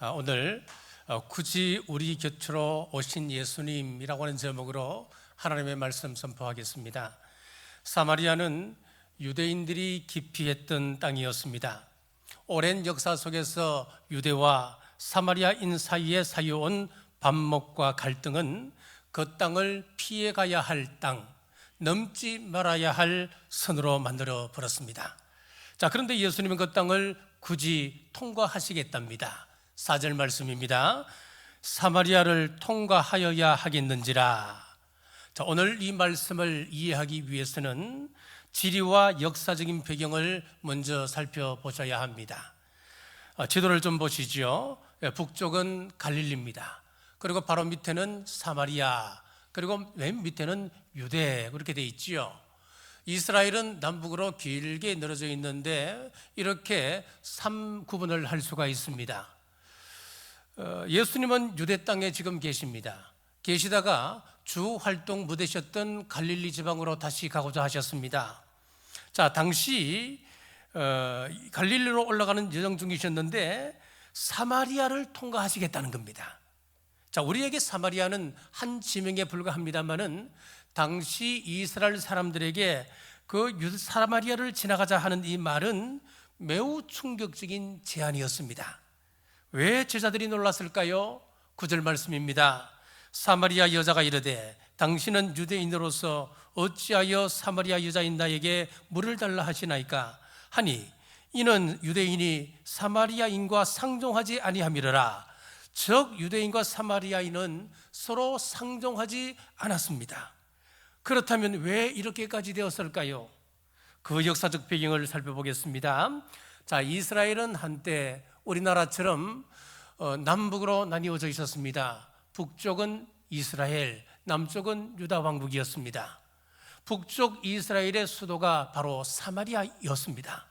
오늘 굳이 우리 곁으로 오신 예수님이라고 하는 제목으로 하나님의 말씀 선포하겠습니다. 사마리아는 유대인들이 기피했던 땅이었습니다. 오랜 역사 속에서 유대와 사마리아인 사이에 쌓여온 반목과 갈등은 그 땅을 피해가야 할 땅, 넘지 말아야 할 선으로 만들어 버렸습니다. 그런데 예수님은 그 땅을 굳이 통과하시겠답니다. 4절 말씀입니다. 사마리아를 통과하여야 하겠는지라. 오늘 이 말씀을 이해하기 위해서는 지리와 역사적인 배경을 먼저 살펴보셔야 합니다. 지도를 좀 보시죠. 북쪽은 갈릴리입니다. 그리고 바로 밑에는 사마리아, 그리고 맨 밑에는 유대, 그렇게 돼 있지요. 이스라엘은 남북으로 길게 늘어져 있는데 이렇게 3구분을 할 수가 있습니다. 예수님은 유대 땅에 지금 계십니다. 계시다가 주 활동 무대셨던 갈릴리 지방으로 다시 가고자 하셨습니다. 당시 갈릴리로 올라가는 여정 중이셨는데 사마리아를 통과하시겠다는 겁니다. 우리에게 사마리아는 한 지명에 불과합니다만은 당시 이스라엘 사람들에게 그 사마리아를 지나가자 하는 이 말은 매우 충격적인 제안이었습니다. 왜 제자들이 놀랐을까요? 9절 말씀입니다. 사마리아 여자가 이르되 당신은 유대인으로서 어찌하여 사마리아 여자인 나에게 물을 달라 하시나이까 하니 이는 유대인이 사마리아인과 상종하지 아니함이러라. 즉 유대인과 사마리아인은 서로 상종하지 않았습니다. 그렇다면 왜 이렇게까지 되었을까요? 그 역사적 배경을 살펴보겠습니다. 이스라엘은 한때 우리나라처럼 남북으로 나뉘어져 있었습니다. 북쪽은 이스라엘, 남쪽은 유다 왕국이었습니다. 북쪽 이스라엘의 수도가 바로 사마리아였습니다.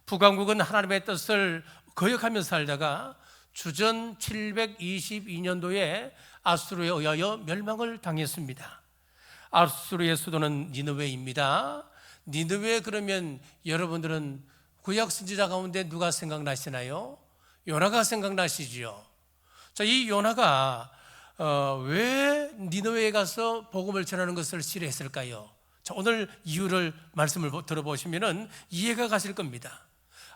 북왕국은 하나님의 뜻을 거역하며 살다가 주전 722년도에 아수르에 의하여 멸망을 당했습니다. 아수르의 수도는 니느웨입니다. 니느웨 그러면 여러분들은 구약 선지자 가운데 누가 생각나시나요? 요나가 생각나시지요. 이 요나가 왜 니느웨에 가서 복음을 전하는 것을 싫어했을까요? 오늘 이유를 말씀을 들어보시면 이해가 가실 겁니다.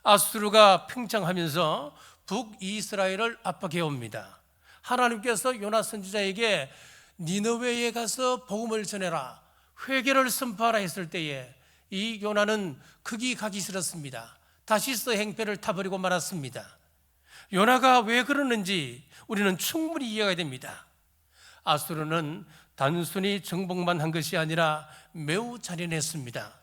아수르가 팽창하면서 북이스라엘을 압박해 옵니다. 하나님께서 요나 선지자에게 니느웨에 가서 복음을 전해라, 회개를 선포하라 했을 때에 이 요나는 거기 가기 싫었습니다. 다시스 행패를 타버리고 말았습니다. 요나가 왜 그러는지 우리는 충분히 이해가 됩니다. 아수르는 단순히 정복만 한 것이 아니라 매우 잔인했습니다.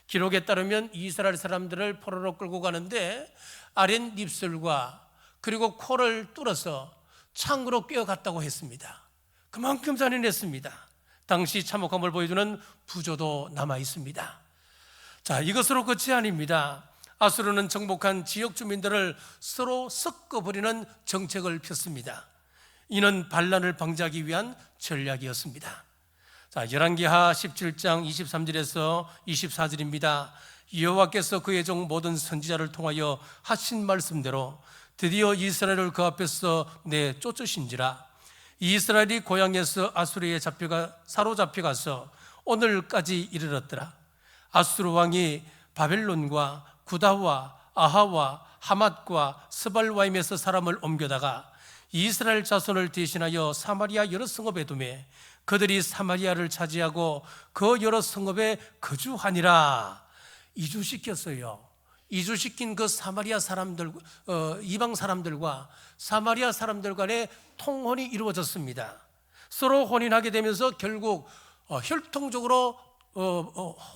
기록에 따르면 이스라엘 사람들을 포로로 끌고 가는데 아랫입술과 그리고 코를 뚫어서 창으로 꿰어갔다고 했습니다. 그만큼 잔인했습니다. 당시 참혹함을 보여주는 부조도 남아 있습니다. 이것으로 끝이 아닙니다. 아수르는 정복한 지역 주민들을 서로 섞어버리는 정책을 폈습니다. 이는 반란을 방지하기 위한 전략이었습니다. 열왕기하 17장 23절에서 24절입니다. 여호와께서 그의 종 모든 선지자를 통하여 하신 말씀대로 드디어 이스라엘을 그 앞에서 내쫓으신지라. 이스라엘이 고향에서 아수르에 사로잡혀가서 오늘까지 이르렀더라. 아수르 왕이 바벨론과 구다와 아하와 하맛과 스발와임에서 사람을 옮겨다가 이스라엘 자손을 대신하여 사마리아 여러 성읍에 두매 그들이 사마리아를 차지하고 그 여러 성읍에 거주하니라. 이주시켰어요. 이주시킨 그 사마리아 사람들, 이방 사람들과 사마리아 사람들 간의 통혼이 이루어졌습니다. 서로 혼인하게 되면서 결국 혈통적으로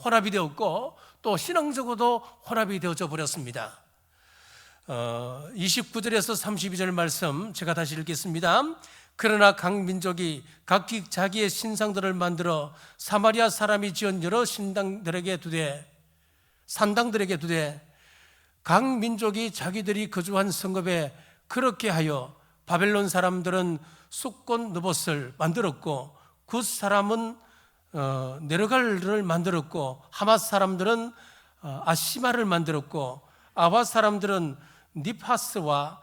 혼합이 되었고 또 신앙적으로도 혼합이 되어져 버렸습니다. 29절에서 32절 말씀 제가 다시 읽겠습니다. 그러나 각 민족이 각기 자기의 신상들을 만들어 사마리아 사람이 지은 여러 산당들에게 두되 각 민족이 자기들이 거주한 성읍에 그렇게 하여 바벨론 사람들은 숫곤 느봇을 만들었고 굿 사람은 네르갈을 만들었고 하맛 사람들은 아시마를 만들었고 아와 사람들은 니파스와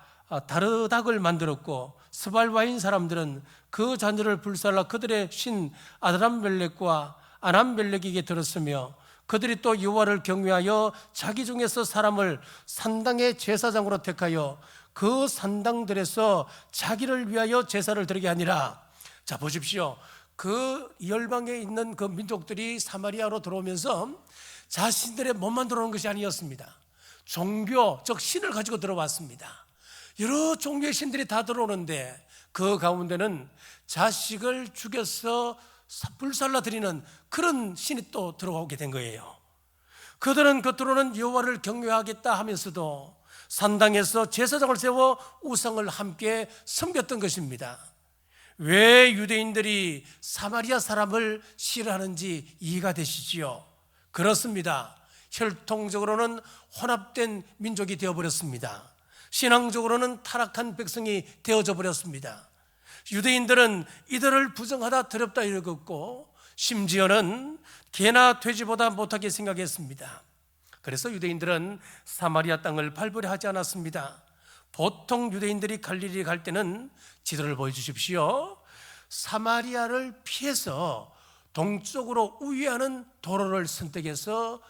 다르닥을 만들었고, 스발와인 사람들은 그 자녀를 불살라 그들의 신 아드람멜렉과 아남멜렉에게 들었으며, 그들이 또 여호와를 경외하여 자기 중에서 사람을 산당의 제사장으로 택하여 그 산당들에서 자기를 위하여 제사를 드리게 하니라. 자, 보십시오. 그 열방에 있는 그 민족들이 사마리아로 들어오면서 자신들의 몸만 들어오는 것이 아니었습니다. 종교, 즉 신을 가지고 들어왔습니다. 여러 종교의 신들이 다 들어오는데 그 가운데는 자식을 죽여서 불살라 드리는 그런 신이 또 들어오게 된 거예요. 그들은 겉으로는 여호와를 경외하겠다 하면서도 산당에서 제사장을 세워 우상을 함께 섬겼던 것입니다. 왜 유대인들이 사마리아 사람을 싫어하는지 이해가 되시지요? 그렇습니다. 혈통적으로는 혼합된 민족이 되어버렸습니다. 신앙적으로는 타락한 백성이 되어져 버렸습니다. 유대인들은 이들을 부정하다, 더럽다 여겼고, 심지어는 개나 돼지보다 못하게 생각했습니다. 그래서 유대인들은 사마리아 땅을 밟으려 하지 않았습니다. 보통 유대인들이 갈릴리 갈 때는, 지도를 보여주십시오, 사마리아를 피해서 동쪽으로 우회하는 도로를 선택해서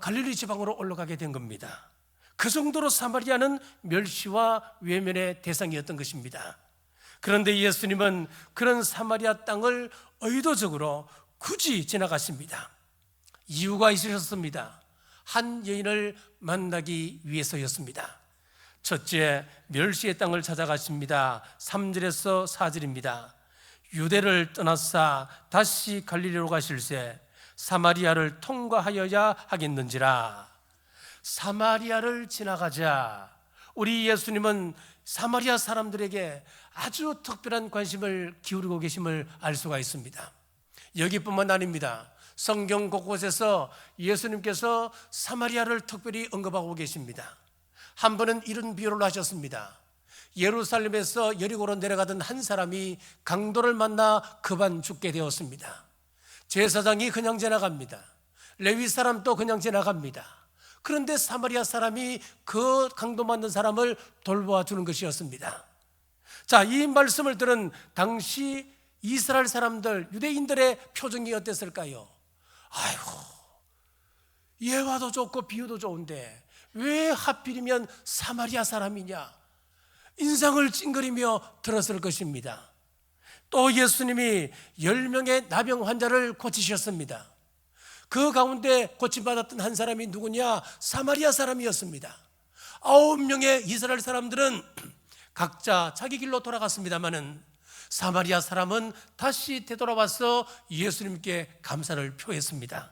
갈릴리 지방으로 올라가게 된 겁니다. 그 정도로 사마리아는 멸시와 외면의 대상이었던 것입니다. 그런데 예수님은 그런 사마리아 땅을 의도적으로 굳이 지나가십니다. 이유가 있으셨습니다. 한 여인을 만나기 위해서였습니다. 첫째, 멸시의 땅을 찾아가십니다. 3절에서 4절입니다. 유대를 떠나사 다시 갈릴리로 가실새 사마리아를 통과하여야 하겠는지라. 사마리아를 지나가자. 우리 예수님은 사마리아 사람들에게 아주 특별한 관심을 기울이고 계심을 알 수가 있습니다. 여기뿐만 아닙니다. 성경 곳곳에서 예수님께서 사마리아를 특별히 언급하고 계십니다. 한 번은 이런 비유를 하셨습니다. 예루살렘에서 여리고로 내려가던 한 사람이 강도를 만나 급한 죽게 되었습니다. 제사장이 그냥 지나갑니다. 레위 사람도 그냥 지나갑니다. 그런데 사마리아 사람이 그 강도 맞는 사람을 돌보아 주는 것이었습니다. 자, 이 말씀을 들은 당시 이스라엘 사람들, 유대인들의 표정이 어땠을까요? 아이고, 예화도 좋고 비유도 좋은데 왜 하필이면 사마리아 사람이냐, 인상을 찡그리며 들었을 것입니다. 또 예수님이 10명의 나병 환자를 고치셨습니다. 그 가운데 고침받았던 한 사람이 누구냐? 사마리아 사람이었습니다. 9명의 이스라엘 사람들은 각자 자기 길로 돌아갔습니다마는 사마리아 사람은 다시 되돌아와서 예수님께 감사를 표했습니다.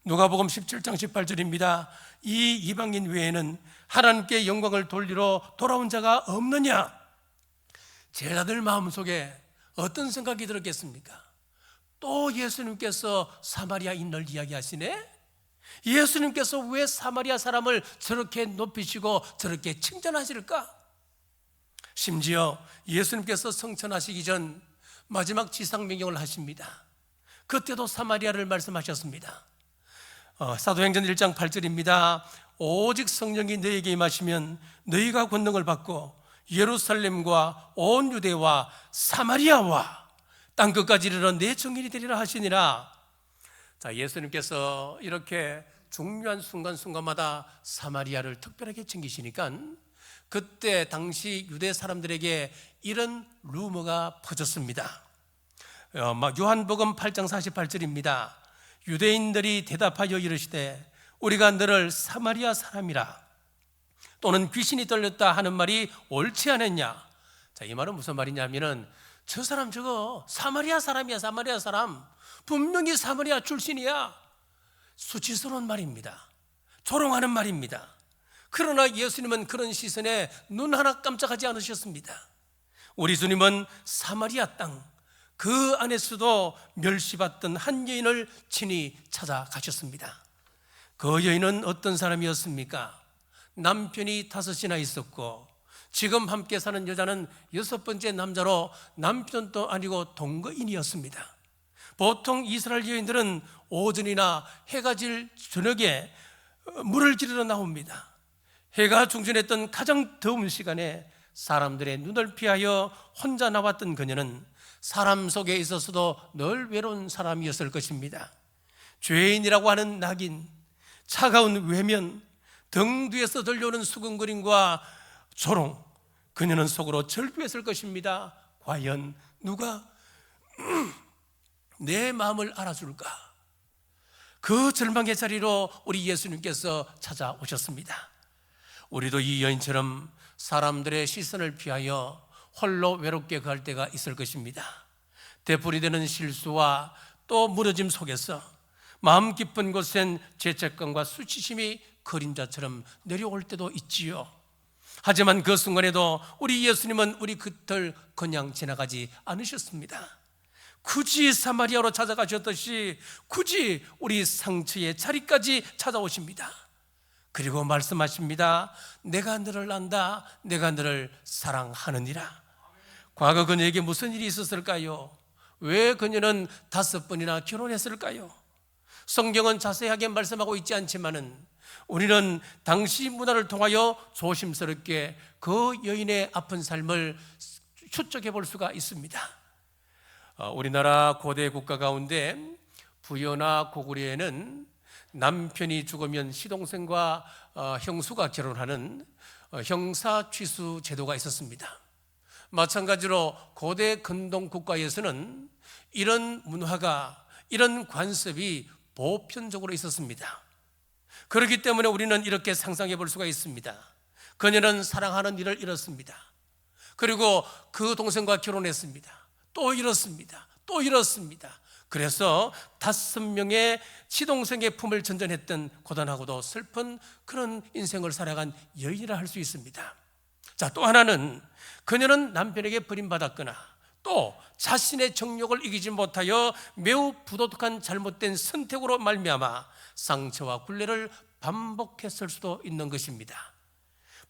누가복음 17장 18절입니다. 이 이방인 외에는 하나님께 영광을 돌리러 돌아온 자가 없느냐? 제자들 마음속에 어떤 생각이 들었겠습니까? 또 예수님께서 사마리아인을 이야기하시네? 예수님께서 왜 사마리아 사람을 저렇게 높이시고 저렇게 칭찬하실까? 심지어 예수님께서 성천하시기 전 마지막 지상명령을 하십니다. 그때도 사마리아를 말씀하셨습니다. 사도행전 1장 8절입니다. 오직 성령이 너희에게 임하시면 너희가 권능을 받고 예루살렘과 온 유대와 사마리아와 땅끝까지 이르러 내 증인이 되리라 하시니라. 자, 예수님께서 이렇게 중요한 순간순간마다 사마리아를 특별하게 챙기시니까 그때 당시 유대 사람들에게 이런 루머가 퍼졌습니다. 요한복음 8장 48절입니다. 유대인들이 대답하여 이르시되 우리가 너를 사마리아 사람이라 또는 귀신이 들렸다 하는 말이 옳지 않았냐? 자, 이 말은 무슨 말이냐면은 저 사람 저거 사마리아 사람이야. 사마리아 사람 분명히 사마리아 출신이야. 수치스러운 말입니다. 조롱하는 말입니다. 그러나 예수님은 그런 시선에 눈 하나 깜짝하지 않으셨습니다. 우리 주님은 사마리아 땅 그 안에서도 멸시받던 한 여인을 친히 찾아가셨습니다. 그 여인은 어떤 사람이었습니까? 남편이 5이나 있었고 지금 함께 사는 여자는 6번째 남자로 남편도 아니고 동거인이었습니다. 보통 이스라엘 여인들은 오전이나 해가 질 저녁에 물을 지르러 나옵니다. 해가 중천했던 가장 더운 시간에 사람들의 눈을 피하여 혼자 나왔던 그녀는 사람 속에 있어서도 늘 외로운 사람이었을 것입니다. 죄인이라고 하는 낙인, 차가운 외면, 등 뒤에서 들려오는 수근거림과 조롱, 그녀는 속으로 절규했을 것입니다. 과연 누가 내 마음을 알아줄까? 그 절망의 자리로 우리 예수님께서 찾아오셨습니다. 우리도 이 여인처럼 사람들의 시선을 피하여 홀로 외롭게 갈 때가 있을 것입니다. 되풀이되는 실수와 또 무너짐 속에서 마음 깊은 곳엔 죄책감과 수치심이 그림자처럼 내려올 때도 있지요. 하지만 그 순간에도 우리 예수님은 우리 곁을 그냥 지나가지 않으셨습니다. 굳이 사마리아로 찾아가셨듯이 굳이 우리 상처의 자리까지 찾아오십니다. 그리고 말씀하십니다. 내가 너를 안다. 내가 너를 사랑하느니라. 과거 그녀에게 무슨 일이 있었을까요? 왜 그녀는 5번이나 결혼했을까요? 성경은 자세하게 말씀하고 있지 않지만은 우리는 당시 문화를 통하여 조심스럽게 그 여인의 아픈 삶을 추적해 볼 수가 있습니다. 우리나라 고대 국가 가운데 부여나 고구려에는 남편이 죽으면 시동생과 형수가 결혼하는 형사취수 제도가 있었습니다. 마찬가지로 고대 근동 국가에서는 이런 문화가, 이런 관습이 보편적으로 있었습니다. 그렇기 때문에 우리는 이렇게 상상해 볼 수가 있습니다. 그녀는 사랑하는 이를 잃었습니다. 그리고 그 동생과 결혼했습니다. 또 잃었습니다. 또 잃었습니다. 그래서 5명의 시동생의 품을 전전했던 고단하고도 슬픈 그런 인생을 살아간 여인이라 할 수 있습니다. 자, 또 하나는 그녀는 남편에게 버림받았거나 또 자신의 정욕을 이기지 못하여 매우 부도덕한 잘못된 선택으로 말미암아 상처와 굴레를 반복했을 수도 있는 것입니다.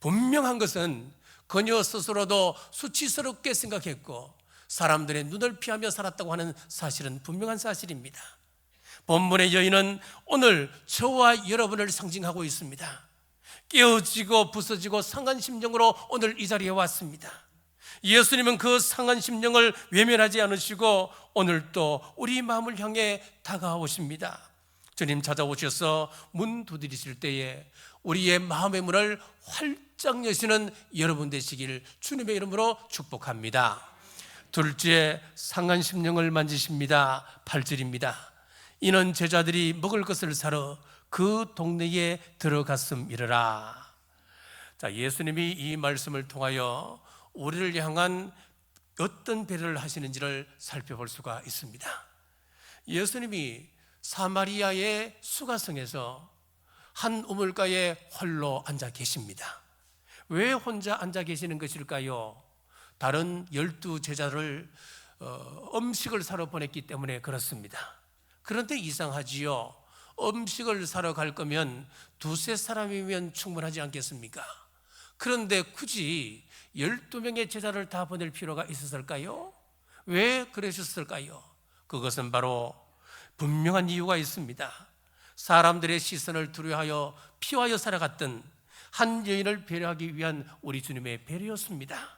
분명한 것은 그녀 스스로도 수치스럽게 생각했고 사람들의 눈을 피하며 살았다고 하는 사실은 분명한 사실입니다. 본문의 여인은 오늘 저와 여러분을 상징하고 있습니다. 깨어지고 부서지고 상한 심령으로 오늘 이 자리에 왔습니다. 예수님은 그 상한 심령을 외면하지 않으시고 오늘 또 우리 마음을 향해 다가오십니다. 주님 찾아오셔서 문 두드리실 때에 우리의 마음의 문을 활짝 여시는 여러분 되시길 주님의 이름으로 축복합니다. 둘째, 상한 심령을 만지십니다. 8절입니다. 이는 제자들이 먹을 것을 사러 그 동네에 들어갔음이러라. 자, 예수님이 이 말씀을 통하여 우리를 향한 어떤 배려를 하시는지를 살펴볼 수가 있습니다. 예수님이 사마리아의 수가성에서 한 우물가에 홀로 앉아 계십니다. 왜 혼자 앉아 계시는 것일까요? 다른 12제자를 음식을 사러 보냈기 때문에 그렇습니다. 그런데 이상하지요. 음식을 사러 갈 거면 2-3사람이면 충분하지 않겠습니까? 그런데 굳이 12명의 제자를 다 보낼 필요가 있었을까요? 왜 그러셨을까요? 그것은 바로 분명한 이유가 있습니다. 사람들의 시선을 두려워하여 피하여 살아갔던 한 여인을 배려하기 위한 우리 주님의 배려였습니다.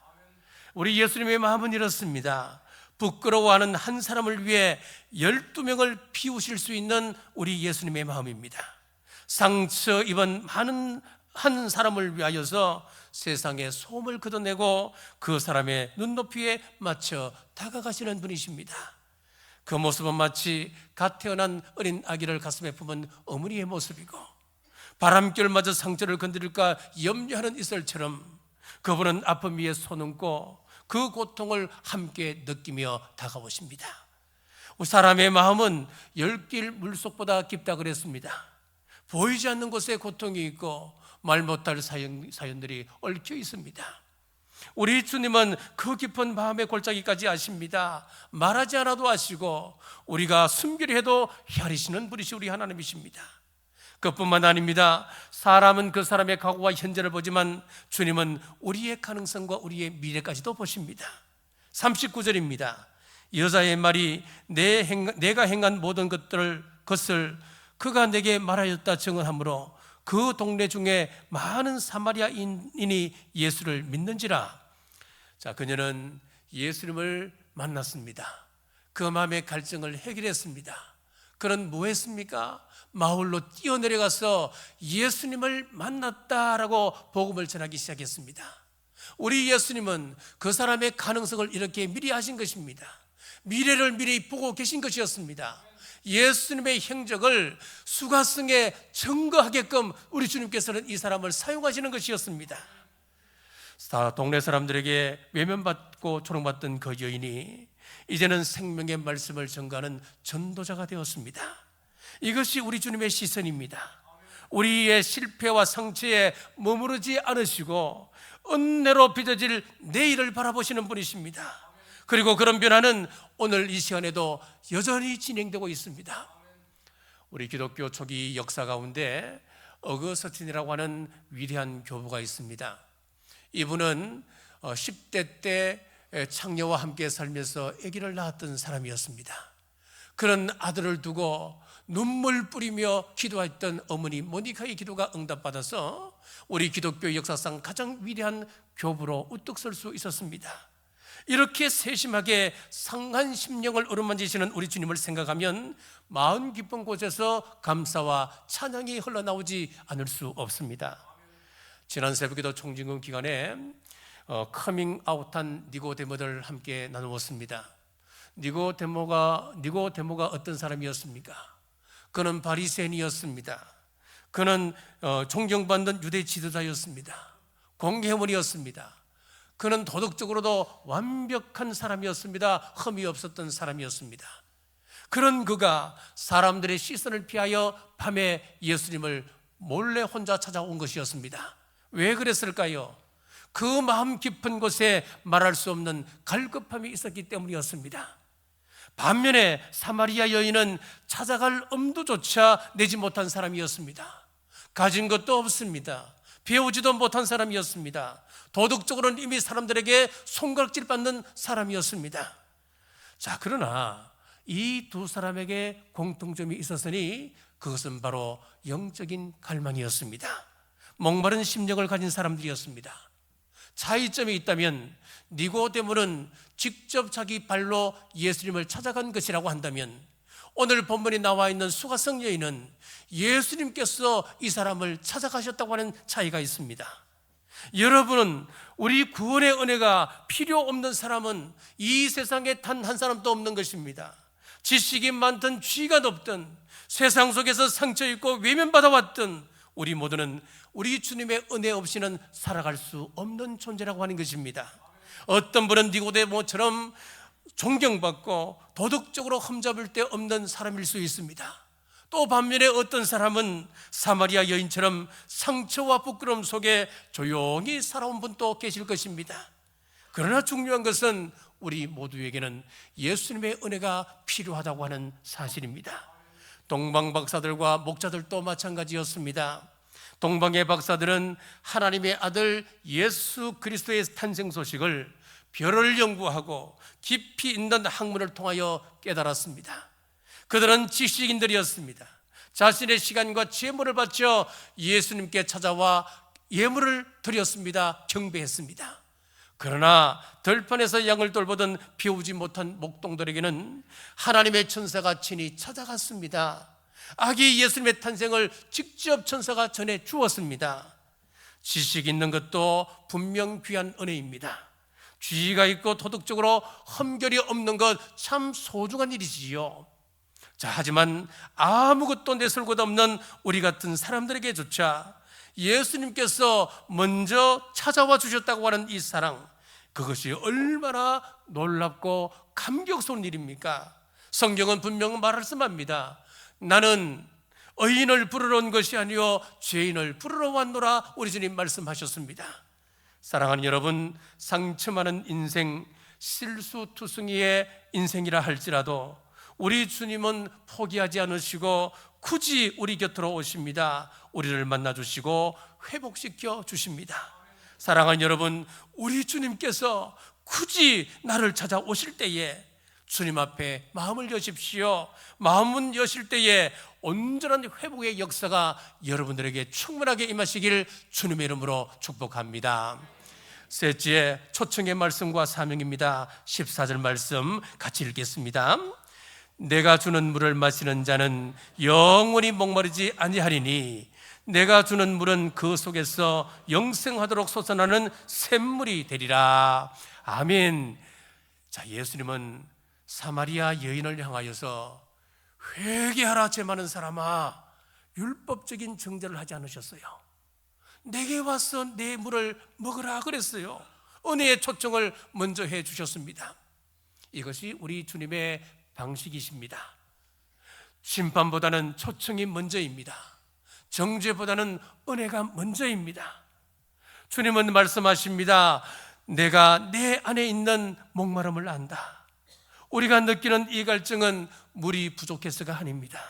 우리 예수님의 마음은 이렇습니다. 부끄러워하는 한 사람을 위해 12명을 비우실 수 있는 우리 예수님의 마음입니다. 상처 입은 많은 한 사람을 위하여서 세상의 소음을 걷어내고 그 사람의 눈높이에 맞춰 다가가시는 분이십니다. 그 모습은 마치 갓 태어난 어린 아기를 가슴에 품은 어머니의 모습이고 바람결마저 상처를 건드릴까 염려하는 이슬처럼 그분은 아픔 위에 손 얹고 그 고통을 함께 느끼며 다가오십니다. 사람의 마음은 10길 물속보다 깊다 그랬습니다. 보이지 않는 곳에 고통이 있고 말 못할 사연들이 얽혀 있습니다. 우리 주님은 그 깊은 마음의 골짜기까지 아십니다. 말하지 않아도 아시고 우리가 숨기려 해도 헤아리시는 분이시 우리 하나님이십니다. 그뿐만 아닙니다. 사람은 그 사람의 과거와 현재를 보지만 주님은 우리의 가능성과 우리의 미래까지도 보십니다. 39절입니다. 여자의 말이 내가 행한 모든 것을 그가 내게 말하였다 증언하므로 그 동네 중에 많은 사마리아인이 예수를 믿는지라. 자, 그녀는 예수님을 만났습니다. 그 마음의 갈증을 해결했습니다. 그는 뭐 했습니까? 마을로 뛰어내려가서 예수님을 만났다라고 복음을 전하기 시작했습니다. 우리 예수님은 그 사람의 가능성을 이렇게 미리 하신 것입니다. 미래를 미리 보고 계신 것이었습니다. 예수님의 행적을 수가성에 증거하게끔 우리 주님께서는 이 사람을 사용하시는 것이었습니다. 동네 사람들에게 외면받고 조롱받던 그 여인이 이제는 생명의 말씀을 전가하는 전도자가 되었습니다. 이것이 우리 주님의 시선입니다. 우리의 실패와 상처에 머무르지 않으시고 은혜로 빚어질 내일을 바라보시는 분이십니다. 그리고 그런 변화는 오늘 이 시간에도 여전히 진행되고 있습니다. 우리 기독교 초기 역사 가운데 어거스틴이라고 하는 위대한 교부가 있습니다. 이분은 10대 때 창녀와 함께 살면서 아기를 낳았던 사람이었습니다. 그런 아들을 두고 눈물 뿌리며 기도했던 어머니 모니카의 기도가 응답받아서 우리 기독교 역사상 가장 위대한 교부로 우뚝 설 수 있었습니다. 이렇게 세심하게 상한 심령을 어루만지시는 우리 주님을 생각하면 마음 깊은 곳에서 감사와 찬양이 흘러나오지 않을 수 없습니다. 지난 새벽기도 총진금 기간에 커밍 아웃한 니고데모들 함께 나누었습니다. 니고데모가 어떤 사람이었습니까? 그는 바리새인이었습니다. 그는 존경받는 유대 지도자였습니다. 공회원이었습니다. 그는 도덕적으로도 완벽한 사람이었습니다. 흠이 없었던 사람이었습니다. 그런 그가 사람들의 시선을 피하여 밤에 예수님을 몰래 혼자 찾아온 것이었습니다. 왜 그랬을까요? 그 마음 깊은 곳에 말할 수 없는 갈급함이 있었기 때문이었습니다. 반면에 사마리아 여인은 찾아갈 엄두조차 내지 못한 사람이었습니다. 가진 것도 없습니다. 배우지도 못한 사람이었습니다. 도덕적으로는 이미 사람들에게 손가락질 받는 사람이었습니다. 자, 그러나 이 두 사람에게 공통점이 있었으니 그것은 바로 영적인 갈망이었습니다. 목마른 심령을 가진 사람들이었습니다. 차이점이 있다면 니고데모는 직접 자기 발로 예수님을 찾아간 것이라고 한다면 오늘 본문에 나와 있는 수가성 여인은 예수님께서 이 사람을 찾아가셨다고 하는 차이가 있습니다. 여러분은 우리 구원의 은혜가 필요 없는 사람은 이 세상에 단 한 사람도 없는 것입니다. 지식이 많든 쥐가 높든 세상 속에서 상처 입고 외면받아 왔든 우리 모두는 우리 주님의 은혜 없이는 살아갈 수 없는 존재라고 하는 것입니다. 어떤 분은 니고데모처럼 존경받고 도덕적으로 흠잡을 데 없는 사람일 수 있습니다. 또 반면에 어떤 사람은 사마리아 여인처럼 상처와 부끄러움 속에 조용히 살아온 분도 계실 것입니다. 그러나 중요한 것은 우리 모두에게는 예수님의 은혜가 필요하다고 하는 사실입니다. 동방 박사들과 목자들도 마찬가지였습니다. 동방의 박사들은 하나님의 아들 예수 그리스도의 탄생 소식을 별을 연구하고 깊이 있는 학문을 통하여 깨달았습니다. 그들은 지식인들이었습니다. 자신의 시간과 재물을 바쳐 예수님께 찾아와 예물을 드렸습니다. 경배했습니다. 그러나 들판에서 양을 돌보던 배우지 못한 목동들에게는 하나님의 천사가 친히 찾아갔습니다. 아기 예수님의 탄생을 직접 천사가 전해 주었습니다. 지식 있는 것도 분명 귀한 은혜입니다. 지위가 있고 도덕적으로 흠결이 없는 것 참 소중한 일이지요. 자, 하지만 아무것도 내세울 것 없는 우리 같은 사람들에게조차 예수님께서 먼저 찾아와 주셨다고 하는 이 사랑, 그것이 얼마나 놀랍고 감격스러운 일입니까? 성경은 분명 말씀합니다. 나는 의인을 부르러 온 것이 아니요 죄인을 부르러 왔노라 우리 주님 말씀하셨습니다. 사랑하는 여러분, 상처 많은 인생, 실수투성이의 인생이라 할지라도 우리 주님은 포기하지 않으시고 굳이 우리 곁으로 오십니다. 우리를 만나주시고 회복시켜 주십니다. 사랑하는 여러분, 우리 주님께서 굳이 나를 찾아오실 때에 주님 앞에 마음을 여십시오. 마음을 여실 때에 온전한 회복의 역사가 여러분들에게 충분하게 임하시길 주님의 이름으로 축복합니다. 셋째, 초청의 말씀과 사명입니다. 14절 말씀 같이 읽겠습니다. 내가 주는 물을 마시는 자는 영원히 목마르지 아니하리니 내가 주는 물은 그 속에서 영생하도록 솟아나는 샘물이 되리라. 아멘. 자, 예수님은 사마리아 여인을 향하여서 회개하라 죄 많은 사람아, 율법적인 정죄를 하지 않으셨어요. 내게 와서 내 물을 먹으라 그랬어요. 은혜의 초청을 먼저 해 주셨습니다. 이것이 우리 주님의 방식이십니다. 심판보다는 초청이 먼저입니다. 정죄보다는 은혜가 먼저입니다. 주님은 말씀하십니다. 내가 내 안에 있는 목마름을 안다. 우리가 느끼는 이 갈증은 물이 부족해서가 아닙니다.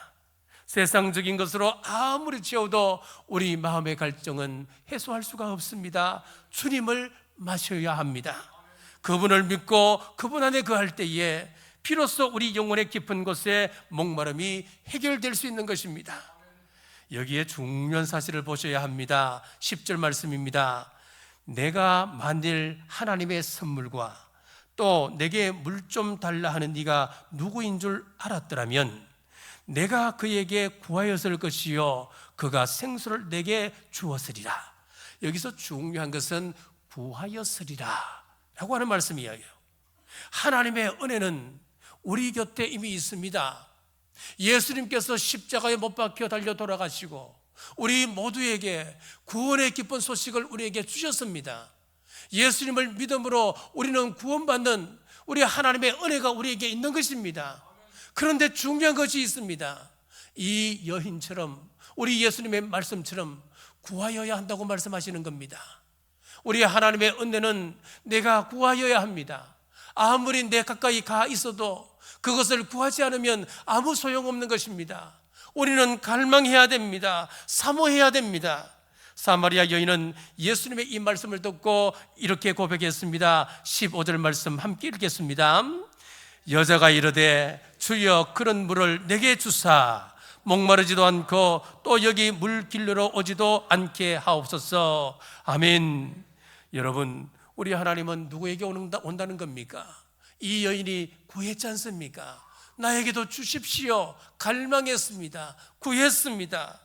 세상적인 것으로 아무리 채워도 우리 마음의 갈증은 해소할 수가 없습니다. 주님을 마셔야 합니다. 그분을 믿고 그분 안에 거할 때에 비로소 우리 영혼의 깊은 곳에 목마름이 해결될 수 있는 것입니다. 여기에 중요한 사실을 보셔야 합니다. 10절 말씀입니다. 내가 만일 하나님의 선물과 또 내게 물 좀 달라 하는 네가 누구인 줄 알았더라면 내가 그에게 구하였을 것이요 그가 생수를 내게 주었으리라. 여기서 중요한 것은 구하였으리라 라고 하는 말씀이에요. 하나님의 은혜는 우리 곁에 이미 있습니다. 예수님께서 십자가에 못 박혀 달려 돌아가시고 우리 모두에게 구원의 기쁜 소식을 우리에게 주셨습니다. 예수님을 믿음으로 우리는 구원받는 우리 하나님의 은혜가 우리에게 있는 것입니다. 그런데 중요한 것이 있습니다. 이 여인처럼 우리 예수님의 말씀처럼 구하여야 한다고 말씀하시는 겁니다. 우리 하나님의 은혜는 내가 구하여야 합니다. 아무리 내 가까이 가 있어도 그것을 구하지 않으면 아무 소용없는 것입니다. 우리는 갈망해야 됩니다. 사모해야 됩니다. 사마리아 여인은 예수님의 이 말씀을 듣고 이렇게 고백했습니다. 15절 말씀 함께 읽겠습니다. 여자가 이르되 주여 그런 물을 내게 주사 목마르지도 않고 또 여기 물 길러러 오지도 않게 하옵소서. 아멘. 여러분, 우리 하나님은 누구에게 온다는 겁니까? 이 여인이 구했지 않습니까? 나에게도 주십시오. 갈망했습니다. 구했습니다.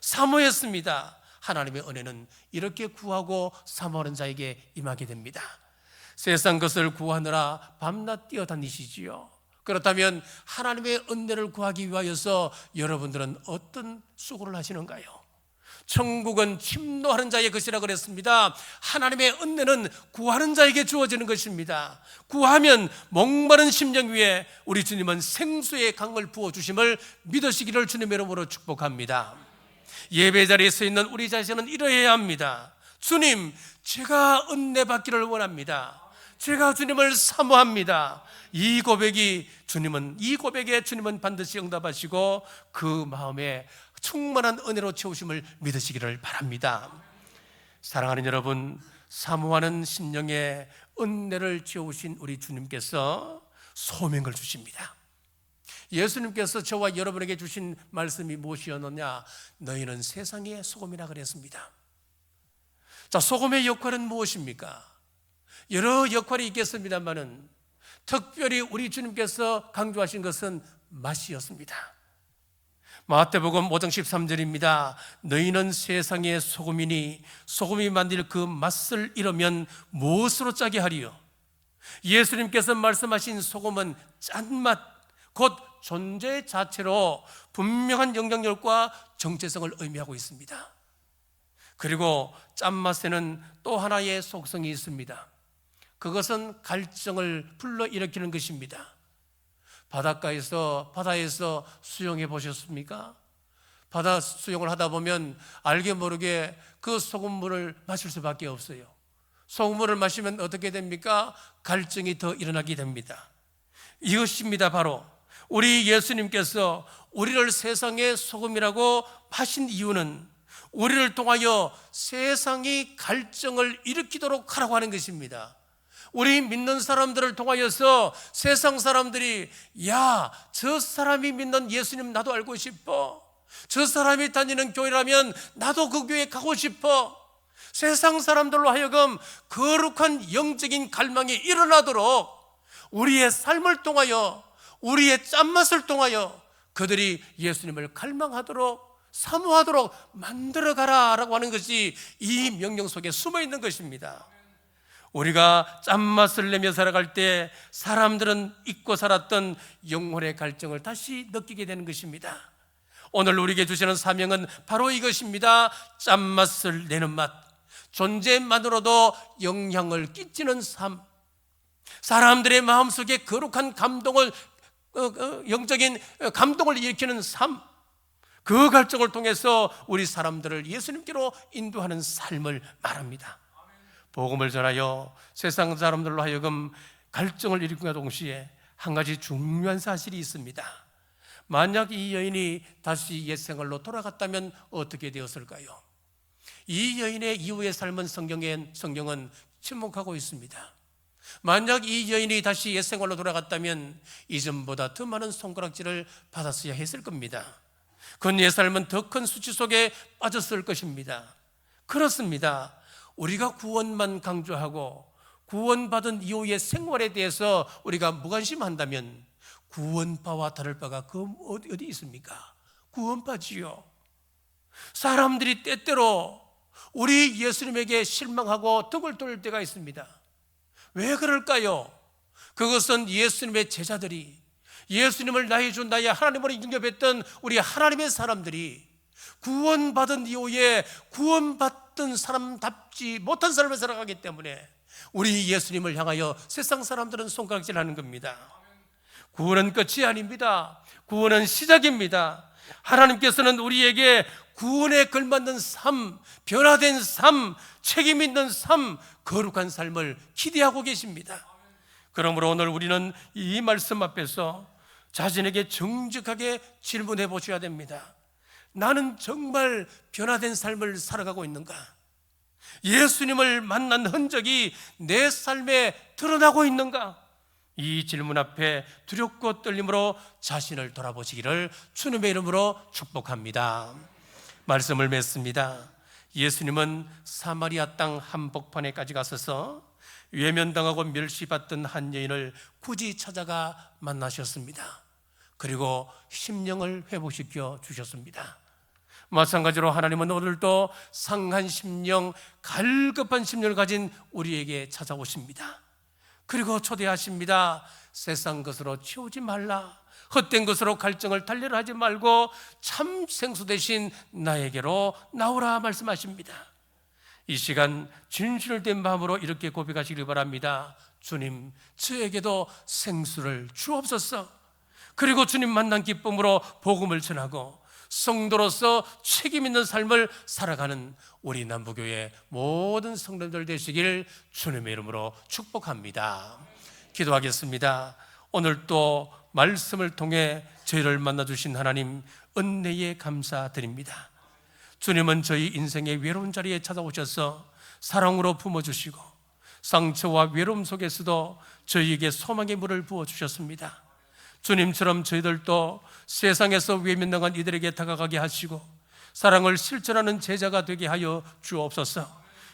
사모했습니다. 하나님의 은혜는 이렇게 구하고 사모하는 자에게 임하게 됩니다. 세상 것을 구하느라 밤낮 뛰어다니시지요. 그렇다면 하나님의 은혜를 구하기 위하여서 여러분들은 어떤 수고를 하시는가요? 천국은 침노하는 자의 것이라 그랬습니다. 하나님의 은혜는 구하는 자에게 주어지는 것입니다. 구하면 목마른 심령 위에 우리 주님은 생수의 강을 부어주심을 믿으시기를 주님의 이름으로 축복합니다. 예배 자리에 서 있는 우리 자신은 이러해야 합니다. 주님, 제가 은혜 받기를 원합니다. 제가 주님을 사모합니다. 이 고백에 주님은 반드시 응답하시고 그 마음에 충만한 은혜로 채우심을 믿으시기를 바랍니다. 사랑하는 여러분, 사모하는 심령에 은혜를 채우신 우리 주님께서 소명을 주십니다. 예수님께서 저와 여러분에게 주신 말씀이 무엇이었느냐? 너희는 세상의 소금이라 그랬습니다. 자, 소금의 역할은 무엇입니까? 여러 역할이 있겠습니다만은 특별히 우리 주님께서 강조하신 것은 맛이었습니다. 마태복음 5장 13절입니다. 너희는 세상의 소금이니 소금이 만들 그 맛을 잃으면 무엇으로 짜게 하리요? 예수님께서 말씀하신 소금은 짠맛, 곧 존재 자체로 분명한 영향력과 정체성을 의미하고 있습니다. 그리고 짠맛에는 또 하나의 속성이 있습니다. 그것은 갈증을 불러일으키는 것입니다. 바다에서 수영해 보셨습니까? 바다 수영을 하다 보면 알게 모르게 그 소금물을 마실 수밖에 없어요. 소금물을 마시면 어떻게 됩니까? 갈증이 더 일어나게 됩니다. 이것입니다. 바로 우리 예수님께서 우리를 세상의 소금이라고 하신 이유는 우리를 통하여 세상이 갈증을 일으키도록 하라고 하는 것입니다. 우리 믿는 사람들을 통하여서 세상 사람들이 야, 저 사람이 믿는 예수님 나도 알고 싶어. 저 사람이 다니는 교회라면 나도 그 교회 가고 싶어. 세상 사람들로 하여금 거룩한 영적인 갈망이 일어나도록 우리의 삶을 통하여, 우리의 짠맛을 통하여 그들이 예수님을 갈망하도록, 사모하도록 만들어가라라고 하는 것이 이 명령 속에 숨어 있는 것입니다. 우리가 짠맛을 내며 살아갈 때 사람들은 잊고 살았던 영혼의 갈증을 다시 느끼게 되는 것입니다. 오늘 우리에게 주시는 사명은 바로 이것입니다. 짠맛을 내는 맛, 존재만으로도 영향을 끼치는 삶, 사람들의 마음속에 거룩한 감동을, 영적인 감동을 일으키는 삶, 그 갈증을 통해서 우리 사람들을 예수님께로 인도하는 삶을 말합니다. 복음을 전하여 세상 사람들로 하여금 갈증을 일으키는 동시에 한 가지 중요한 사실이 있습니다. 만약 이 여인이 다시 옛 생활로 돌아갔다면 어떻게 되었을까요? 이 여인의 이후의 삶은 성경은 침묵하고 있습니다. 만약 이 여인이 다시 옛 생활로 돌아갔다면 이전보다 더 많은 손가락질을 받았어야 했을 겁니다. 그의 삶은 더 큰 수치 속에 빠졌을 것입니다. 그렇습니다. 우리가 구원만 강조하고 구원받은 이후의 생활에 대해서 우리가 무관심한다면 구원파와 다를 바가 어디 있습니까? 구원파지요. 사람들이 때때로 우리 예수님에게 실망하고 등을 돌릴 때가 있습니다. 왜 그럴까요? 그것은 예수님의 제자들이, 예수님을 나의 주 나의 하나님으로 영접했던 우리 하나님의 사람들이 구원받은 이후에 구원받던 사람답지 못한 삶을 살아가기 때문에 우리 예수님을 향하여 세상 사람들은 손가락질하는 겁니다. 구원은 끝이 아닙니다. 구원은 시작입니다. 하나님께서는 우리에게 구원에 걸맞는 삶, 변화된 삶, 책임 있는 삶, 거룩한 삶을 기대하고 계십니다. 그러므로 오늘 우리는 이 말씀 앞에서 자신에게 정직하게 질문해 보셔야 됩니다. 나는 정말 변화된 삶을 살아가고 있는가? 예수님을 만난 흔적이 내 삶에 드러나고 있는가? 이 질문 앞에 두렵고 떨림으로 자신을 돌아보시기를 주님의 이름으로 축복합니다. 말씀을 맺습니다. 예수님은 사마리아 땅 한복판에까지 가셔서 외면당하고 멸시받던 한 여인을 굳이 찾아가 만나셨습니다. 그리고 심령을 회복시켜 주셨습니다. 마찬가지로 하나님은 오늘도 상한 심령, 갈급한 심령을 가진 우리에게 찾아오십니다. 그리고 초대하십니다. 세상 것으로 치우지 말라, 헛된 것으로 갈증을 달래라 하지 말고 참 생수 대신 나에게로 나오라 말씀하십니다. 이 시간 진실된 마음으로 이렇게 고백하시길 바랍니다. 주님, 저에게도 생수를 주옵소서. 그리고 주님 만난 기쁨으로 복음을 전하고 성도로서 책임 있는 삶을 살아가는 우리 남부교회 모든 성도들 되시길 주님의 이름으로 축복합니다. 기도하겠습니다. 오늘 또 말씀을 통해 저희를 만나주신 하나님 은혜에 감사드립니다. 주님은 저희 인생의 외로운 자리에 찾아오셔서 사랑으로 품어주시고 상처와 외로움 속에서도 저희에게 소망의 물을 부어주셨습니다. 주님처럼 저희들도 세상에서 외면당한 이들에게 다가가게 하시고 사랑을 실천하는 제자가 되게 하여 주옵소서.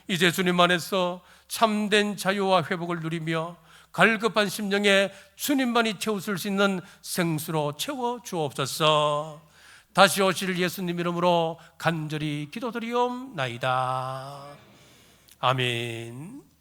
이제 주님 안에서 참된 자유와 회복을 누리며 갈급한 심령에 주님만이 채우실 수 있는 생수로 채워 주옵소서. 다시 오실 예수님 이름으로 간절히 기도드리옵나이다. 아멘.